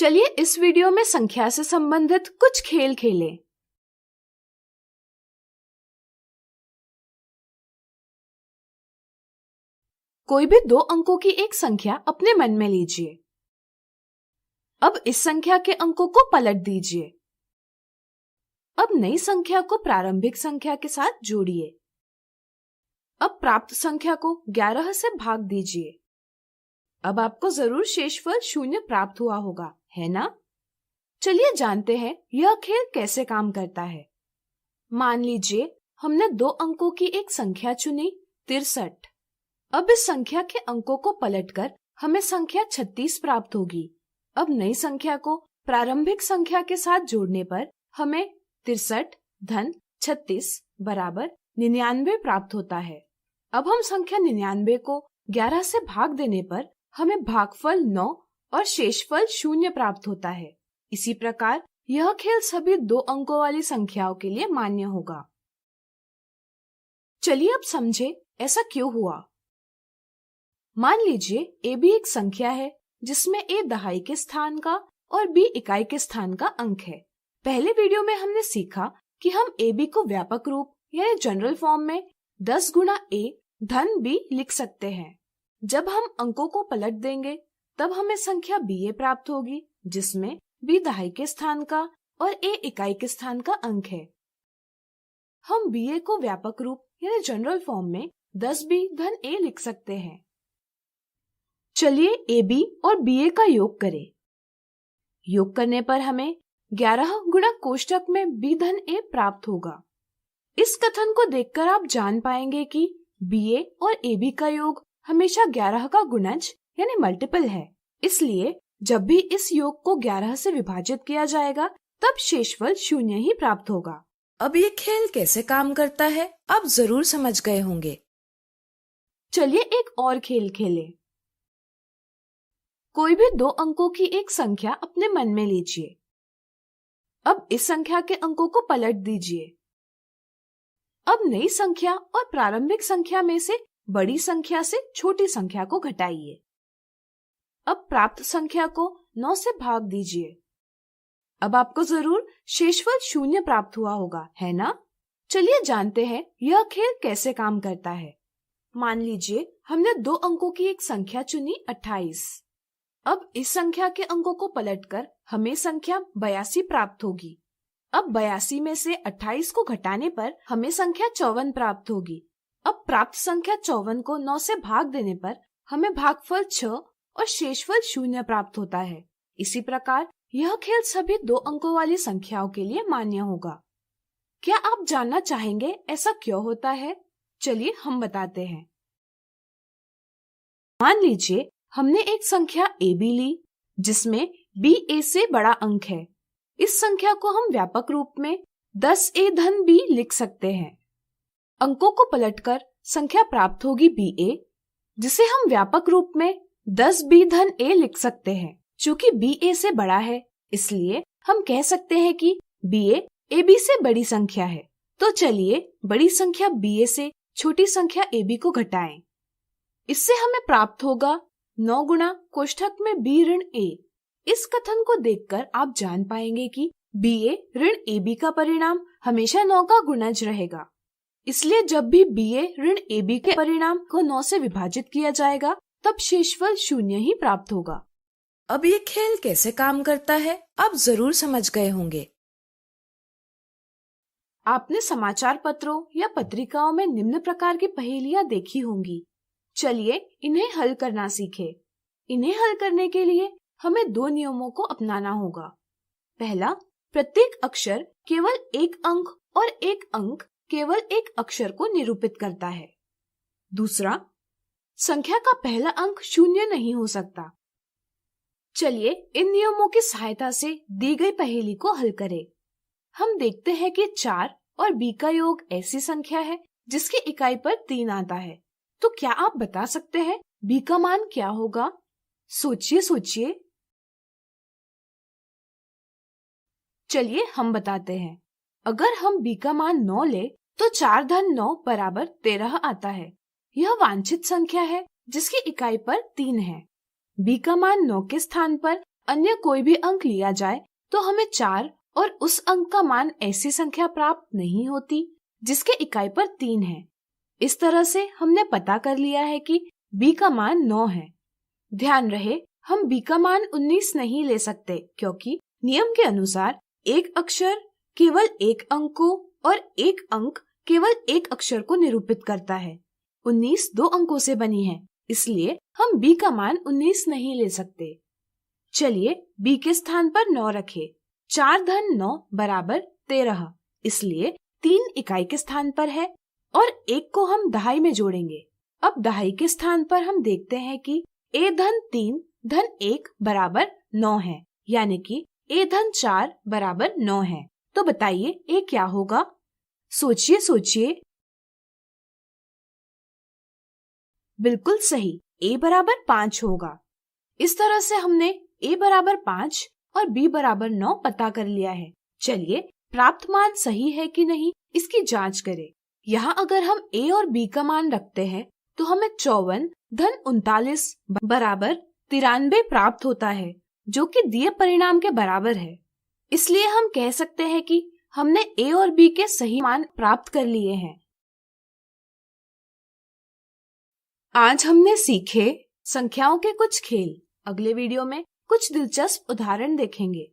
चलिए इस वीडियो में संख्या से संबंधित कुछ खेल खेलें। कोई भी 2 अंकों की एक संख्या अपने मन में लीजिए। अब इस संख्या के अंकों को पलट दीजिए। अब नई संख्या को प्रारंभिक संख्या के साथ जोड़िए। अब प्राप्त संख्या को 11 से भाग दीजिए। अब आपको जरूर शेषफल 0 प्राप्त हुआ होगा, है ना? चलिए जानते हैं यह खेल कैसे काम करता है। मान लीजिए हमने 2 अंकों की एक संख्या चुनी 63। अब इस संख्या के अंकों को पलटकर हमें संख्या 36 प्राप्त होगी। अब नई संख्या को प्रारंभिक संख्या के साथ जोड़ने पर हमें 63 धन 36 बराबर 99 प्राप्त होता है। अब हम संख्या 99 को 11 से भाग देने पर हमें भागफल 9 और शेषफल 0 प्राप्त होता है। इसी प्रकार यह खेल सभी 2 अंकों वाली संख्याओं के लिए मान्य होगा। चलिए अब समझे ऐसा क्यों हुआ। मान लीजिए a भी एक संख्या है जिसमें a दहाई के स्थान का और b इकाई के स्थान का अंक है। पहले वीडियो में हमने सीखा कि हम ab को व्यापक रूप यानी जनरल फॉर्म में 10 गुना a धन b लिख सकते हैं। जब हम अंकों को पलट देंगे तब हमें संख्या ba प्राप्त होगी जिसमें b दहाई के स्थान का और a इकाई के स्थान का अंक है। हम ba को व्यापक रूप यानी जनरल फॉर्म में 10b धन a लिख सकते हैं। चलिए ab और ba का योग करें। योग करने पर हमें 11 गुणा कोष्ठक में b धन a प्राप्त होगा। इस कथन को देखकर आप जान पाएंगे कि ba और ab का योग हमेशा 11 का गुणज यानी मल्टीपल है। इसलिए जब भी इस योग को 11 से विभाजित किया जाएगा तब शेषफल 0 ही प्राप्त होगा। अब ये खेल कैसे काम करता है आप जरूर समझ गए होंगे। चलिए एक और खेल खेलें। कोई भी 2 अंकों की एक संख्या अपने मन में लीजिए। अब इस संख्या के अंकों को पलट दीजिए। अब नई संख्या और प्रारंभिक संख्या में से बड़ी संख्या से छोटी संख्या को घटाइए। अब प्राप्त संख्या को 9 से भाग दीजिए। अब आपको जरूर शेषफल 0 प्राप्त हुआ होगा, है ना? चलिए जानते हैं यह खेल कैसे काम करता है। मान लीजिए हमने 2 अंकों की एक संख्या चुनी 28। अब इस संख्या के अंकों को पलटकर हमें संख्या 82 प्राप्त होगी। अब 82 में से 28 को घटाने पर हमें संख्या 54 प्राप्त होगी। अब प्राप्त संख्या 54 को 9 से भाग देने पर हमें भागफल 6 और शेषफल 0 प्राप्त होता है। इसी प्रकार यह खेल सभी 2 अंकों वाली संख्याओं के लिए मान्य होगा। क्या आप जानना चाहेंगे ऐसा क्यों होता है? चलिए हम बताते हैं। मान लीजिए हमने एक संख्या ab ली जिसमें b a से बड़ा अंक है। इस संख्या को हम व्यापक रूप में 10a धन b लिख सकते हैं। अंकों को पलटकर संख्या प्राप्त होगी ba जिसे हम व्यापक रूप में 10b धन a लिख सकते हैं। चूंकि b a से बड़ा है इसलिए हम कह सकते हैं कि ba ab से बड़ी संख्या है। तो चलिए बड़ी संख्या ba से छोटी संख्या ab को घटाएं। इससे हमें प्राप्त होगा 9 गुणा कोष्ठक में b ऋण a। इस कथन को देखकर आप जान पाएंगे कि ba ऋण ab का परिणाम हमेशा 9 का गुणज रहेगा। इसलिए जब भी ba ऋण ab के परिणाम को 9 से विभाजित किया जाएगा तब शेषफल 0 ही प्राप्त होगा। अब ये खेल कैसे काम करता है आप जरूर समझ गए होंगे। आपने समाचार पत्रों या पत्रिकाओं में निम्न प्रकार की पहेलियां देखी होंगी। चलिए इन्हें हल करना सीखें। इन्हें हल करने के लिए हमें 2 नियमों को अपनाना होगा। पहला, प्रत्येक अक्षर केवल एक अंक और एक अंक केवल एक अक्षर को निरूपित करता है। दूसरा, संख्या का पहला अंक 0 नहीं हो सकता। चलिए इन नियमों की सहायता से दी गई पहेली को हल करें। हम देखते हैं कि 4 और b का योग ऐसी संख्या है जिसकी इकाई पर 3 आता है। तो क्या आप बता सकते हैं b का मान क्या होगा? सोचिए। चलिए हम बताते हैं। अगर हम b का मान 9 ले तो 4 धन 9 बराबर 13 आता है। यह वांछित संख्या है जिसकी इकाई पर 3 है। b का मान 9 के स्थान पर अन्य कोई भी अंक लिया जाए तो हमें 4 और उस अंक का मान ऐसी संख्या प्राप्त नहीं होती जिसके इकाई पर 3 है। इस तरह से हमने पता कर लिया है कि b का मान 9 है। ध्यान रहे, हम b का मान 19 नहीं ले सकते क्योंकि नियम के अनुसार एक अक्षर केवल एक अंक को और एक अंक केवल एक अक्षर को निरूपित करता है। 19 2 अंकों से बनी है, इसलिए हम b का मान 19 नहीं ले सकते। चलिए b के स्थान पर 9 रखें। 4 धन 9 बराबर 13, इसलिए 3 इकाई के स्थान पर है और 1 को हम दहाई में जोड़ेंगे। अब दहाई के स्थान पर हम देखते हैं कि a धन 3 धन 1 बराबर 9 है, यानी कि a धन 4 बराबर 9 है। तो बताइए a क्या होगा? सोचिए सोचिए। बिल्कुल सही, a बराबर 5 होगा। इस तरह से हमने a बराबर 5 और b बराबर 9 पता कर लिया है। चलिए प्राप्त मान सही है कि नहीं इसकी जांच करें। यहाँ अगर हम a और b का मान रखते हैं तो हमें 54 धन 39 बराबर 93 प्राप्त होता है, जो कि दिए परिणाम के बराबर है। इसलिए हम कह सकते हैं कि हमने a और b के सही मान प्राप्त कर लिए हैं। आज हमने सीखे संख्याओं के कुछ खेल। अगले वीडियो में कुछ दिलचस्प उदाहरण देखेंगे।